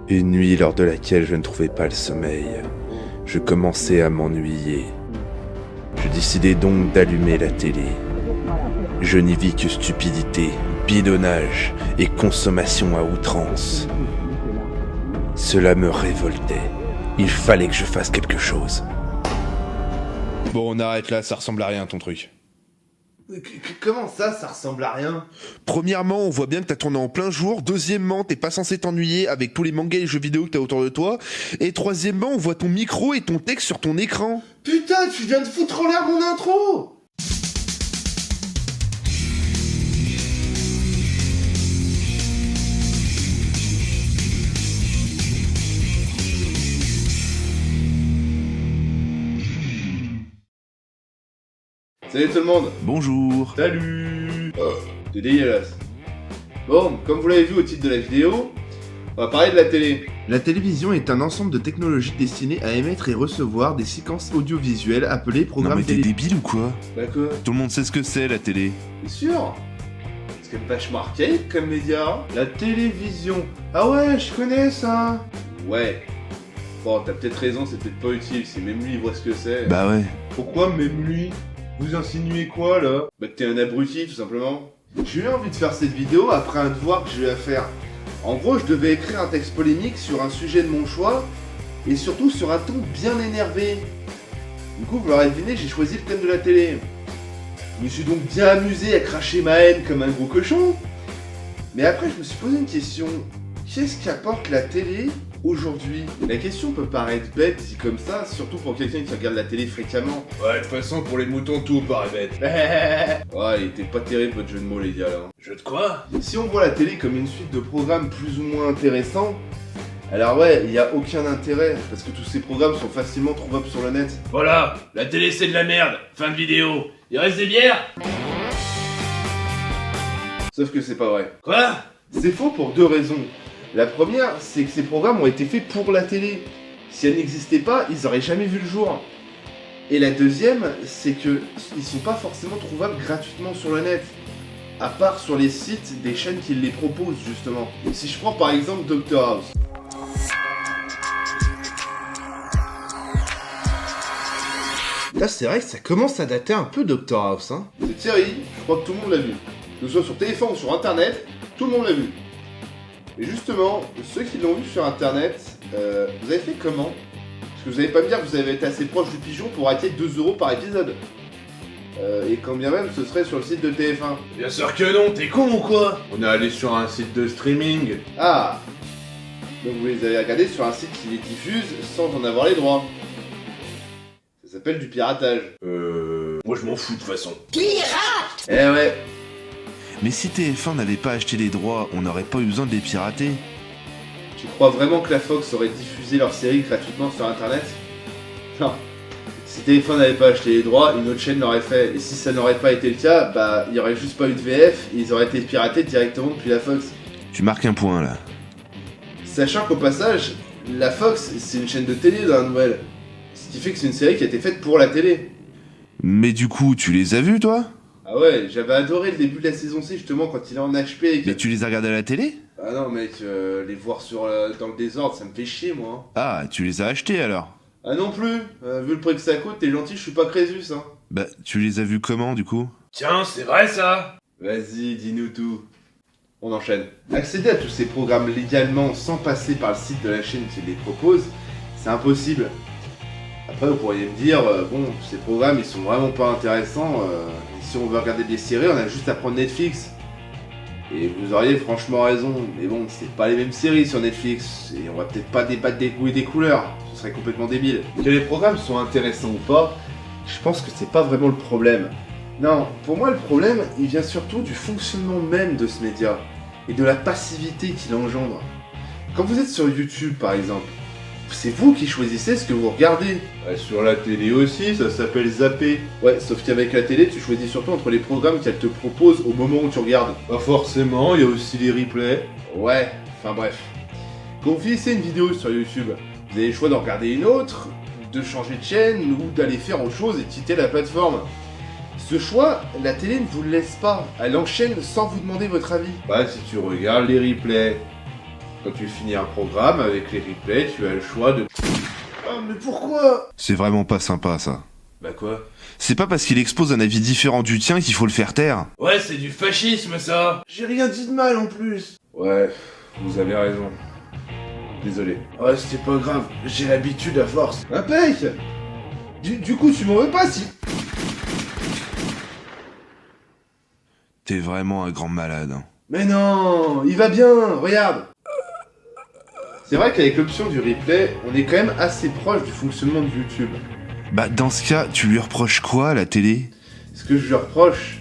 Une nuit lors de laquelle je ne trouvais pas le sommeil. Je commençais à m'ennuyer. Je décidai donc d'allumer la télé. Je n'y vis que stupidité, bidonnage et consommation à outrance. Cela me révoltait. Il fallait que je fasse quelque chose. Bon, on arrête là, ça ressemble à rien ton truc. Comment ça ressemble à rien? Premièrement, on voit bien que t'as tourné en plein jour. Deuxièmement, t'es pas censé t'ennuyer avec tous les mangas et les jeux vidéo que t'as autour de toi. Et troisièmement, on voit ton micro et ton texte sur ton écran. Putain, tu viens de foutre en l'air mon intro! Salut tout le monde! Bonjour. Salut! C'est dégueulasse. Bon, comme vous l'avez vu au titre de la vidéo, on va parler de la télé. La télévision est un ensemble de technologies destinées à émettre et recevoir des séquences audiovisuelles appelées Non programmes mais t'es télé. débile ou quoi? Bah quoi? Tout le monde sait ce que c'est la télé. C'est sûr? C'est quand même vachement archaïque comme média. La télévision. Ah ouais, je connais ça. Ouais. Bon, t'as peut-être raison, c'est peut-être pas utile, si même lui il voit ce que c'est. Bah ouais. Pourquoi même lui? Vous insinuez quoi là? Bah que t'es un abruti tout simplement. J'ai eu envie de faire cette vidéo après un devoir que j'ai eu à faire. En gros, je devais écrire un texte polémique sur un sujet de mon choix, et surtout sur un ton bien énervé. Du coup, vous l'aurez deviné, j'ai choisi le thème de la télé. Je me suis donc bien amusé à cracher ma haine comme un gros cochon. Mais après, je me suis posé une question. Qu'est-ce qu'apporte la télé aujourd'hui? La question peut paraître bête dit comme ça, surtout pour quelqu'un qui regarde la télé fréquemment. Ouais, de toute façon, pour les moutons, tout paraît bête. Ouais, il était pas terrible votre jeu de mots les gars là. Jeu de quoi? Si on voit la télé comme une suite de programmes plus ou moins intéressants, alors ouais, il n'y a aucun intérêt, parce que tous ces programmes sont facilement trouvables sur le net. Voilà, la télé c'est de la merde. Fin de vidéo. Il reste des bières? Sauf que c'est pas vrai. Quoi? C'est faux pour deux raisons. La première, c'est que ces programmes ont été faits pour la télé. Si elles n'existaient pas, ils auraient jamais vu le jour. Et la deuxième, c'est que ils sont pas forcément trouvables gratuitement sur le net. À part sur les sites des chaînes qui les proposent justement. Si je prends par exemple Dr House. Là c'est vrai que ça commence à dater un peu Dr House hein. Cette série, je crois que tout le monde l'a vu. Que ce soit sur téléphone ou sur internet, tout le monde l'a vu. Et justement, ceux qui l'ont vu sur internet, vous avez fait comment? Parce que vous allez pas me dire que vous avez été assez proche du pigeon pour arrêter 2€ par épisode. Et quand bien même ce serait sur le site de TF1. Bien sûr que non, t'es con ou quoi? On est allé sur un site de streaming. Ah! Donc vous les avez regardés sur un site qui les diffuse sans en avoir les droits. Ça s'appelle du piratage. Moi je m'en fous de toute façon. Eh ouais! Mais si TF1 n'avait pas acheté les droits, on n'aurait pas eu besoin de les pirater. Tu crois vraiment que la Fox aurait diffusé leur série gratuitement sur internet? Non. Si TF1 n'avait pas acheté les droits, une autre chaîne l'aurait fait. Et si ça n'aurait pas été le cas, bah il y aurait juste pas eu de VF et ils auraient été piratés directement depuis la Fox. Tu marques un point là. Sachant qu'au passage, la Fox c'est une chaîne de télé dans la nouvelle. Ce qui fait que c'est une série qui a été faite pour la télé. Mais du coup, tu les as vus toi? Ah ouais, j'avais adoré le début de la saison 6 justement quand il est en HP et que... Mais tu les as regardés à la télé? Ah non mec, les voir dans le désordre ça me fait chier moi. Ah, tu les as achetés alors? Ah non plus, vu le prix que ça coûte, t'es gentil, je suis pas Crésus hein. Bah, tu les as vus comment du coup? Tiens, c'est vrai ça? Vas-y, dis-nous tout. On enchaîne. Accéder à tous ces programmes légalement sans passer par le site de la chaîne qui les propose, c'est impossible. Après, vous pourriez me dire, bon, ces programmes ils sont vraiment pas intéressants. Et si on veut regarder des séries, on a juste à prendre Netflix. Et vous auriez franchement raison, mais bon, c'est pas les mêmes séries sur Netflix. Et on va peut-être pas débattre des goûts et des couleurs. Ce serait complètement débile. Que les programmes soient intéressants ou pas, je pense que c'est pas vraiment le problème. Non, pour moi le problème, il vient surtout du fonctionnement même de ce média. Et de la passivité qu'il engendre. Quand vous êtes sur YouTube par exemple, c'est vous qui choisissez ce que vous regardez. Ouais, sur la télé aussi, ça s'appelle zapper. Ouais, sauf qu'avec la télé, tu choisis surtout entre les programmes qu'elle te propose au moment où tu regardes. Pas forcément, il y a aussi les replays. Ouais, enfin bref. Quand vous finissez une vidéo sur YouTube, vous avez le choix d'en regarder une autre, de changer de chaîne ou d'aller faire autre chose et de quitter la plateforme. Ce choix, la télé ne vous le laisse pas. Elle enchaîne sans vous demander votre avis. Bah si tu regardes les replays. Quand tu finis un programme avec les replays, tu as le choix de... Oh, mais pourquoi? C'est vraiment pas sympa ça. Bah quoi? C'est pas parce qu'il expose un avis différent du tien qu'il faut le faire taire. Ouais, c'est du fascisme ça. J'ai rien dit de mal en plus. Ouais, vous avez raison. Désolé. Ouais, c'était pas grave, j'ai l'habitude à force. Impec. Du coup, tu m'en veux pas si... T'es vraiment un grand malade. Hein. Mais non, il va bien, regarde. C'est vrai qu'avec l'option du replay, on est quand même assez proche du fonctionnement de YouTube. Bah dans ce cas, tu lui reproches quoi à la télé? Ce que je lui reproche...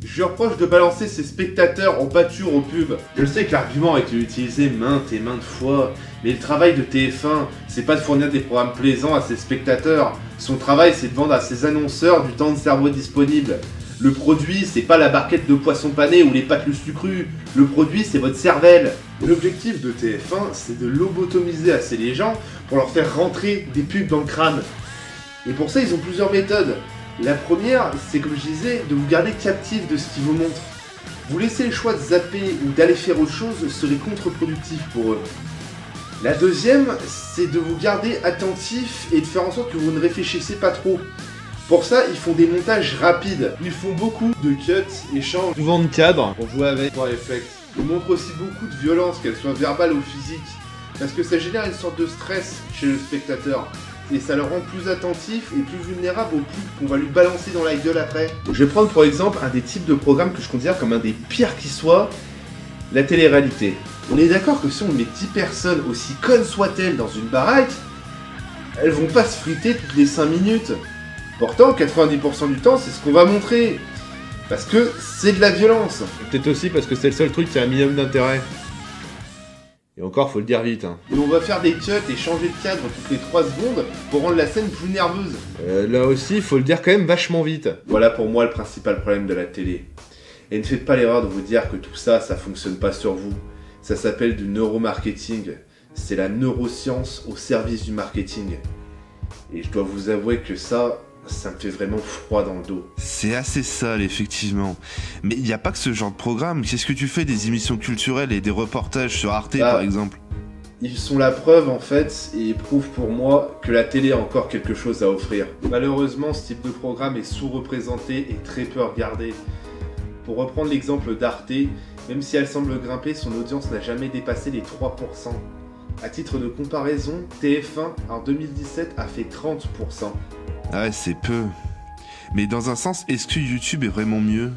Je lui reproche de balancer ses spectateurs en pâture aux pubs. Je sais que l'argument a été utilisé maintes et maintes fois, mais le travail de TF1, c'est pas de fournir des programmes plaisants à ses spectateurs. Son travail, c'est de vendre à ses annonceurs du temps de cerveau disponible. Le produit, c'est pas la barquette de poisson pané ou les pâtes lustu crues. Le produit, c'est votre cervelle. L'objectif de TF1, c'est de lobotomiser assez les gens pour leur faire rentrer des pubs dans le crâne. Et pour ça, ils ont plusieurs méthodes. La première, c'est comme je disais, de vous garder captif de ce qu'ils vous montrent. Vous laisser le choix de zapper ou d'aller faire autre chose serait contre-productif pour eux. La deuxième, c'est de vous garder attentif et de faire en sorte que vous ne réfléchissez pas trop. Pour ça, ils font des montages rapides. Ils font beaucoup de cuts, échanges, souvent de cadres, pour jouer avec, pour effect. Ils montrent aussi beaucoup de violence, qu'elle soit verbale ou physique, parce que ça génère une sorte de stress chez le spectateur. Et ça le rend plus attentif et plus vulnérable aux pubs qu'on va lui balancer dans la gueule après. Je vais prendre pour exemple un des types de programmes que je considère comme un des pires qui soit, la télé-réalité. On est d'accord que si on met 10 personnes, aussi connes soient-elles, dans une baraque, elles vont pas se friter toutes les 5 minutes. Pourtant, 90% du temps, c'est ce qu'on va montrer. Parce que c'est de la violence. Peut-être aussi parce que c'est le seul truc qui a un minimum d'intérêt. Et encore, faut le dire vite, hein. Et on va faire des cuts et changer de cadre toutes les 3 secondes pour rendre la scène plus nerveuse. Là aussi, faut le dire quand même vachement vite. Voilà pour moi le principal problème de la télé. Et ne faites pas l'erreur de vous dire que tout ça, ça fonctionne pas sur vous. Ça s'appelle du neuromarketing. C'est la neuroscience au service du marketing. Et je dois vous avouer que ça me fait vraiment froid dans le dos. C'est assez sale, effectivement. Mais il n'y a pas que ce genre de programme. Qu'est-ce que tu fais des émissions culturelles et des reportages sur Arte, par exemple? Ils sont la preuve, en fait, et prouvent pour moi que la télé a encore quelque chose à offrir. Malheureusement, ce type de programme est sous-représenté et très peu regardé. Pour reprendre l'exemple d'Arte, même si elle semble grimper, son audience n'a jamais dépassé les 3%. À titre de comparaison, TF1 en 2017 a fait 30%. Ah ouais, c'est peu. Mais dans un sens, est-ce que YouTube est vraiment mieux?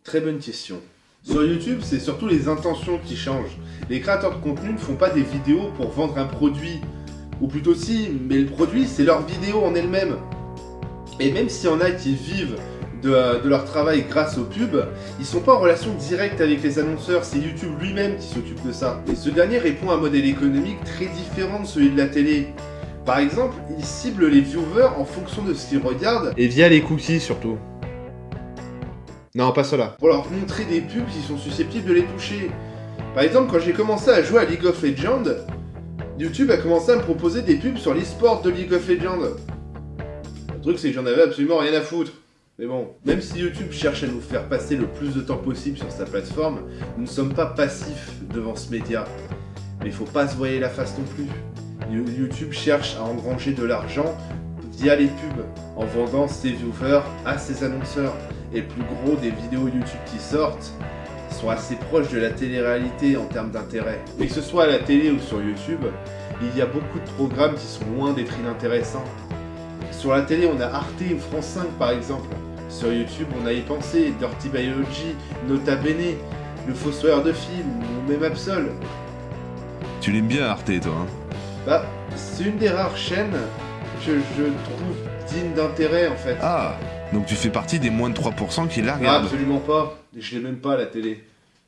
Très bonne question. Sur YouTube, c'est surtout les intentions qui changent. Les créateurs de contenu ne font pas des vidéos pour vendre un produit. Ou plutôt si, mais le produit, c'est leur vidéo en elle-même. Et même s'il y en a qui vivent de leur travail grâce aux pubs, ils sont pas en relation directe avec les annonceurs, c'est YouTube lui-même qui s'occupe de ça. Et ce dernier répond à un modèle économique très différent de celui de la télé. Par exemple, il cible les viewers en fonction de ce qu'ils regardent Et via les cookies surtout. Non, pas cela. pour leur montrer des pubs qui sont susceptibles de les toucher. Par exemple, quand j'ai commencé à jouer à League of Legends, YouTube a commencé à me proposer des pubs sur l'e-sport de League of Legends. Le truc, c'est que j'en avais absolument rien à foutre. Mais bon, même si YouTube cherche à nous faire passer le plus de temps possible sur sa plateforme, nous ne sommes pas passifs devant ce média. Mais il faut pas se voiler la face non plus. YouTube cherche à engranger de l'argent via les pubs, en vendant ses viewers à ses annonceurs. Et le plus gros des vidéos YouTube qui sortent sont assez proches de la télé-réalité en termes d'intérêt. Mais que ce soit à la télé ou sur YouTube, il y a beaucoup de programmes qui sont loin d'être inintéressants. Sur la télé, on a Arte ou France 5 par exemple. Sur YouTube, on a y pensé, Dirty Biology, Nota Bene, Le Fossoyeur de films, ou même Absol. Tu l'aimes bien Arte, toi, hein? Bah, c'est une des rares chaînes que je trouve digne d'intérêt en fait. Ah, donc tu fais partie des moins de 3% qui la Ah, regardent. absolument pas. Je l'ai même pas à la télé.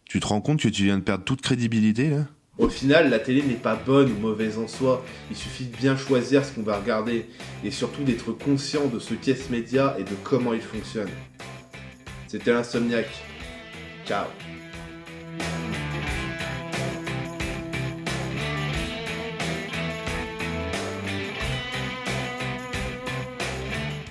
Tu te rends compte que tu viens de perdre toute crédibilité, là? Au final, la télé n'est pas bonne ou mauvaise en soi. Il suffit de bien choisir ce qu'on va regarder. Et surtout d'être conscient de ce qu'est ce média et de comment il fonctionne. C'était l'Insomniac. Ciao.